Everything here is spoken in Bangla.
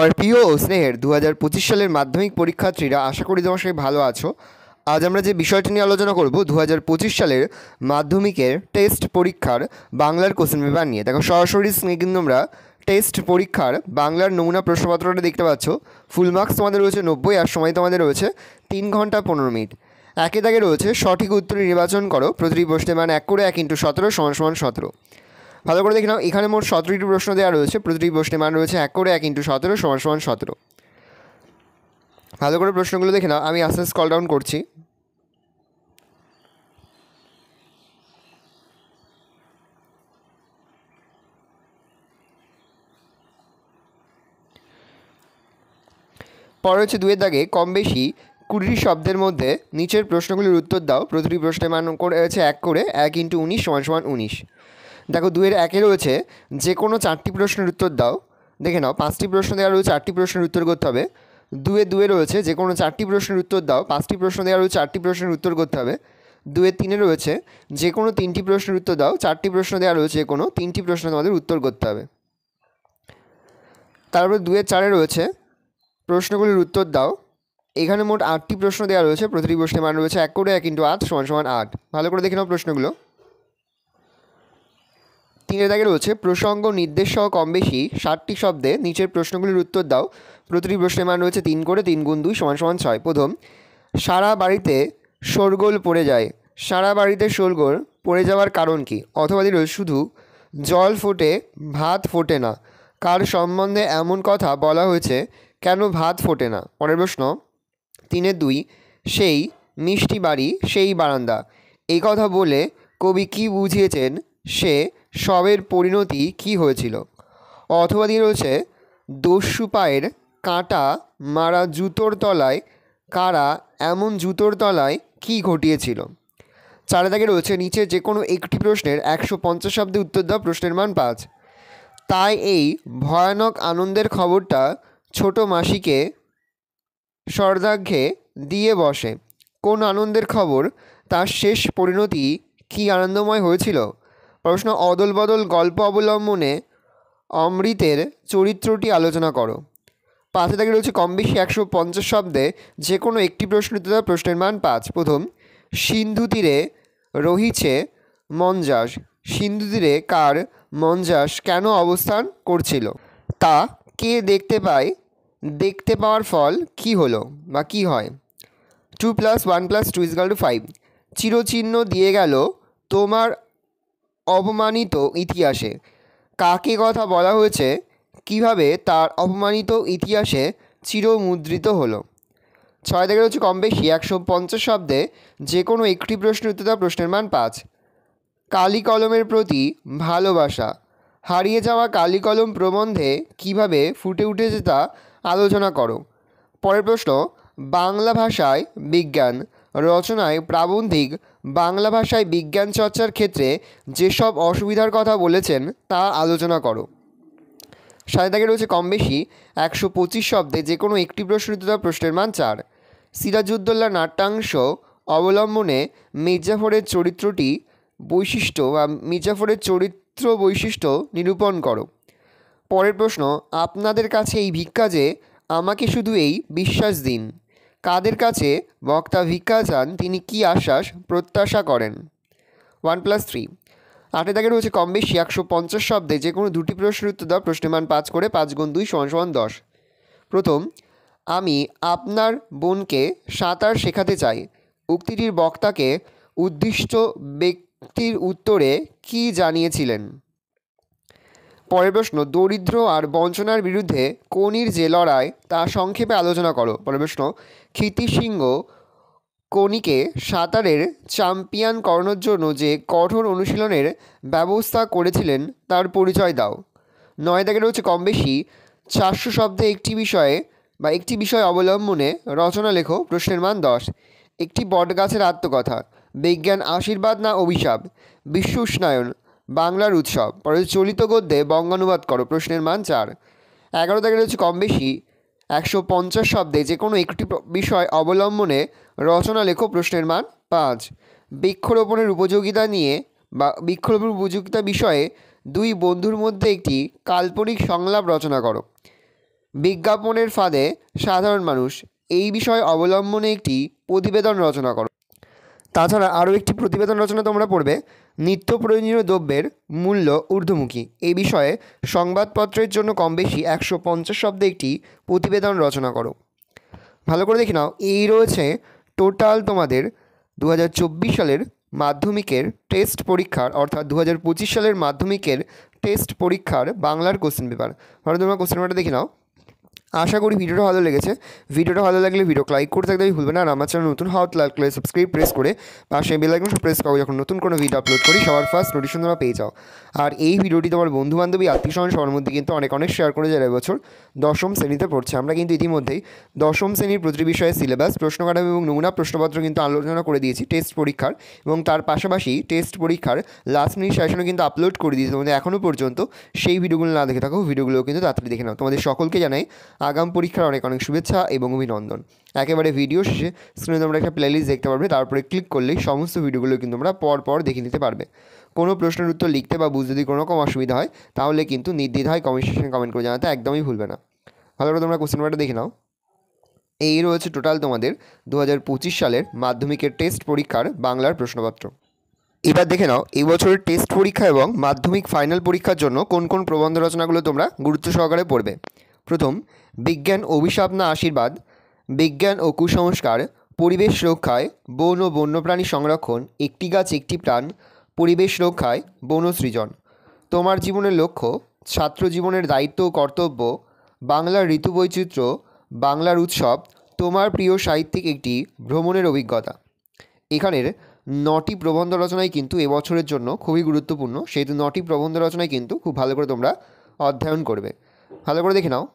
আমার প্রিয় ও স্নেহের 2025 সালের মাধ্যমিক পরীক্ষার্থীরা, আশা করি তোমার সবাই ভালো আছো। আজ আমরা যে বিষয়টি নিয়ে আলোচনা করব 2025 সালের মাধ্যমিকের টেস্ট পরীক্ষার বাংলার কোশ্চেন পেপার নিয়ে। দেখো, সরাসরি স্ক্রিনে কিন্তু তোমরা টেস্ট পরীক্ষার বাংলার নমুনা প্রশ্নপত্রটা দেখতে পাচ্ছ। ফুল মার্কস তোমাদের রয়েছে 90, আর সময় তোমাদের রয়েছে 3 ঘন্টা 15 মিনিট। একে দাগে রয়েছে সঠিক উত্তর নির্বাচন করো, প্রতিটি প্রশ্নের মান 1 করে 1 × 17 = 17। ভালো করে দেখে নাও, এখানে মোট 17টি প্রশ্ন দেওয়া রয়েছে, প্রতিটি প্রশ্নের মান রয়েছে 1 করে 1 × 17 = 17। ভালো করে প্রশ্নগুলো দেখে নাও, আমি আস্তে আস্তে স্ক্রল ডাউন করছি। পরে হচ্ছে 2 এর দাগে কম বেশি 20টি শব্দের মধ্যে নিচের প্রশ্নগুলির উত্তর দাও, প্রতিটি প্রশ্নের মান করে রয়েছে 1 করে 1 × 19 = 19। দেখো, 2 এর 1-এ রয়েছে যে কোনো 4টি প্রশ্নের উত্তর দাও। দেখে নাও, 5টি প্রশ্ন দেওয়া রয়েছে, 8টি প্রশ্নের উত্তর করতে হবে। 2-এ রয়েছে যে কোনো 4টি প্রশ্নের উত্তর দাও, 5টি প্রশ্ন দেওয়া রয়েছে, 8টি প্রশ্নের উত্তর করতে হবে। 2 এর 3-এ রয়েছে যে কোনো 3টি প্রশ্নের উত্তর দাও, 4টি প্রশ্ন দেওয়া রয়েছে, যে কোনো 3টি প্রশ্ন তোমাদের উত্তর করতে হবে। তারপরে 2 এর 4-এ রয়েছে প্রশ্নগুলির উত্তর দাও। এখানে মোট 8টি প্রশ্ন দেওয়া রয়েছে, প্রতিটি প্রশ্নের মান রয়েছে 1 করে 1 × 8 = 8। ভালো করে দেখে নাও প্রশ্নগুলো। 3 এর দাগে রয়েছে প্রসঙ্গ নির্দেশ সহ কম বেশি 60টি শব্দে নিচের প্রশ্নগুলির উত্তর দাও, প্রতিটি প্রশ্নের মান রয়েছে 3 করে 3 × 2 = 6। প্রথম, সারা বাড়িতে শোরগোল পড়ে যায়। সারা বাড়িতে শোরগোল পড়ে যাওয়ার কারণ কি? অথবা দিল শুধু জল ফোটে ভাত ফোটে না। কার সম্বন্ধে এমন কথা বলা হয়েছে? কেন ভাত ফোটে না? পরের প্রশ্ন 3-এর 2, সেই মিষ্টি বাড়ি সেই বারান্দা। এই কথা বলে কবি কি বুঝিয়েছেন? সে সবের পরিণতি কি হয়েছিল? অথবা দিয়ে রয়েছে দস্যু পায়ের কাঁটা মারা জুতোর তলায় কারা এমন জুতোর তলায় কি ঘটিয়েছিল? 4 দাগে রয়েছে নিচে যে কোনো একটি প্রশ্নের 150 শব্দে উত্তর দাও, প্রশ্নের মান 5। তাই এই ভয়ানক আনন্দের খবরটা ছোট মাসিকে স্বর্ধাঘ্যে দিয়ে বসে। কোন আনন্দের খবর? তার শেষ পরিণতি কি আনন্দময় হয়েছিল? প্রশ্ন, অদল বদল গল্প অবলম্বনে অমৃতের চরিত্রটি আলোচনা করো। 5 দাগে রয়েছে কম বেশি 150 শব্দে যে কোনো একটি প্রশ্ন উত্তর দাও, প্রশ্নের মান 5। প্রথম, সিন্ধু তীরে রহিছে মঞ্জাস। সিন্ধু তীরে কার মঞ্জাস কেন অবস্থান করছিল? তা কে দেখতে পায়? দেখতে পাওয়ার ফল কি হলো বা কি হয়? 2 + 1 + 2 = 5। চিরচিহ্ন দিয়ে গেল তোমার অপমানিত ইতিহাসে। কাকে কথা বলা হয়েছে? কিভাবে তার অপমানিত ইতিহাসে চিরমুদ্রিত হলো? 6 দাগে রয়েছে কম বেশি 150 শব্দে যে কোনো একটি প্রশ্নের উত্তর দাও, প্রশ্নের মান 5। কালি কলমের প্রতি ভালোবাসা। হারিয়ে যাওয়া কালি কলম প্রবন্ধে কিভাবে ফুটে উঠেছে তা আলোচনা করো। পরের প্রশ্ন, বাংলা ভাষায় বিজ্ঞান রচনায় প্রাবন্ধিক বাংলা ভাষায় বিজ্ঞান চর্চার ক্ষেত্রে যেসব অসুবিধার কথা বলেছেন তা আলোচনা করো। 7 দাগে রয়েছে কম বেশি 125 শব্দে যে কোনো একটি প্রশ্নের উত্তর দাও, প্রশ্নের মান 4। সিরাজউদ্দৌলা নাট্যাংশ অবলম্বনে মির্জাফরের চরিত্রটি বৈশিষ্ট্য বা মির্জাফরের চরিত্র বৈশিষ্ট্য নিরূপণ করো। পরের প্রশ্ন, আপনাদের কাছে এই ভিক্ষা যে আমাকে শুধু এই বিশ্বাস দিন। কাদের কাছে বক্তা ভিক্ষা চান? তিনি কি আশ্বাস প্রত্যাশা করেন? 1 + 3। 8 দাগে রয়েছে কম বেশি 150 শব্দে যে কোনো দুটি প্রশ্নের উত্তর দাও, প্রশ্নের মান 5 করে 5 × 2 = 10। প্রথম, আমি আপনার বোনকে সাঁতার শেখাতে চাই। উক্তিটির বক্তাকে উদ্দিষ্ট ব্যক্তির উত্তরে কি জানিয়েছিলেন? পরের প্রশ্ন, দরিদ্র আর বঞ্চনার বিরুদ্ধে কোনির যে লড়াই তা সংক্ষেপে আলোচনা করো। পরের প্রশ্ন, ক্ষিতিসিংহ কোনিকে সাঁতারের চ্যাম্পিয়ন করানোর জন্য যে কঠোর অনুশীলনের ব্যবস্থা করেছিলেন তার পরিচয় দাও। 9 দাগে রয়েছে কম বেশি 400 শব্দে একটি বিষয় অবলম্বনে রচনা লেখো, প্রশ্নের মান 10। একটি বটগাছের আত্মকথা। বিজ্ঞান আশীর্বাদ না অভিশাপ? বিশ্ব উষ্ণায়ন বাংলার উৎসব। পরে চলিত গদ্যে বঙ্গানুবাদ করো, প্রশ্নের মান 4। 11 দাগে রয়েছে কম বেশি 150 শব্দে যে কোনো একটি বিষয় অবলম্বনে রচনা লেখো, প্রশ্নের মান 5। বৃক্ষরোপণের উপযোগিতা নিয়ে বা বৃক্ষরোপণের উপযোগিতা বিষয়ে দুই বন্ধুর মধ্যে একটি কাল্পনিক সংলাপ রচনা করো। বিজ্ঞাপনের ফাঁদে সাধারণ মানুষ, এই বিষয় অবলম্বনে একটি প্রতিবেদন রচনা করো। তাছাড়া আরও একটি প্রতিবেদন রচনা তোমরা পড়বে, নিত্য প্রয়োজনীয় দ্রব্যের মূল্য ঊর্ধ্বমুখী, এই বিষয়ে সংবাদপত্রের জন্য কম বেশি 150 শব্দে একটি প্রতিবেদন রচনা করো। ভালো করে দেখে নাও, এই রয়েছে টোটাল তোমাদের 2024 সালের মাধ্যমিকের টেস্ট পরীক্ষার, অর্থাৎ 2025 সালের মাধ্যমিকের টেস্ট পরীক্ষার বাংলার কোশ্চেন পেপার। ভালো, তোমরা কোশ্চেন পেপারটা দেখে নাও। আশা করি ভিডিওটা ভালো লেগেছে। ভিডিওটা ভালো লাগলে ভিডিও লাইক করতে থাকতে ভুলবে না। আর আমার চ্যানেল নতুন হওয়া লাগলে সাবস্ক্রাইব প্রেস করে পাশে বেল আইকন প্রেস করো, যখন নতুন কোনো ভিডিও আপলোড করি সবার ফার্স্ট নোটিফিকেশন তোমরা পেয়ে যাও। আর এই ভিডিওটি তোমার বন্ধু বান্ধবী আত্মীয় স্বজন সবার মধ্যে কিন্তু অনেক শেয়ার করে, যারা এবছর দশম শ্রেণীতে পড়ছে। আমরা কিন্তু ইতিমধ্যেই দশম শ্রেণীর প্রতিটি বিষয়ে সিলেবাস, প্রশ্ন কাঠামো এবং নমুনা প্রশ্নপত্র কিন্তু আলোচনা করে দিয়েছি টেস্ট পরীক্ষার, এবং তার পাশাপাশি টেস্ট পরীক্ষার লাস্ট মিনিট সেশনও কিন্তু আপলোড করে দিয়েছি। তোমাদের এখনও পর্যন্ত সেই ভিডিওগুলো না দেখে থাকো, ভিডিওগুলো কিন্তু তাড়াতাড়ি দেখে নাও। তোমাদের সকলকে জানাই আগাম পরীক্ষার অনেক শুভেচ্ছা এবং অভিনন্দন। একেবারে ভিডিও শেষে স্ক্রিনে তোমরা একটা প্লেলিস্ট দেখতে পারবে, তারপরে ক্লিক করলেই সমস্ত ভিডিওগুলো কিন্তু তোমরা পর দেখে নিতে পারবে। কোনো প্রশ্নের উত্তর লিখতে বা বুঝতে যদি কোনো রকম অসুবিধা হয়, তাহলে কিন্তু নির্দ্বিধায় কমেন্ট সেকশনে কমেন্ট করে জানাতে একদমই ভুলবে না। ভালো করে তোমরা কোশ্চেন পেপারটা দেখে নাও। এই রয়েছে টোটাল তোমাদের 2025 সালের মাধ্যমিকের টেস্ট পরীক্ষার বাংলার প্রশ্নপত্র। এবার দেখে নাও এই বছরের টেস্ট পরীক্ষা এবং মাধ্যমিক ফাইনাল পরীক্ষার জন্য কোন কোন প্রবন্ধ রচনাগুলো তোমরা গুরুত্ব সহকারে পড়বে। প্রথম, বিজ্ঞান অভিশাপ না আশীর্বাদ, বিজ্ঞান ও কুসংস্কার, পরিবেশ রক্ষায় বন ও বন্যপ্রাণী সংরক্ষণ, একটি গাছ একটি প্রাণ, পরিবেশ রক্ষায় বনসৃজন, তোমার জীবনের লক্ষ্য, ছাত্র জীবনের দায়িত্ব ও কর্তব্য, বাংলার ঋতু বৈচিত্র্য, বাংলার উৎসব, তোমার প্রিয় সাহিত্যিক একটি ভ্রমণের অভিজ্ঞতা। এখানের 9টি প্রবন্ধ রচনাই কিন্তু এবছরের জন্য খুবই গুরুত্বপূর্ণ, সেহেতু 9টি প্রবন্ধ রচনাই কিন্তু খুব ভালো করে তোমরা অধ্যয়ন করবে। ভালো করে দেখে নাও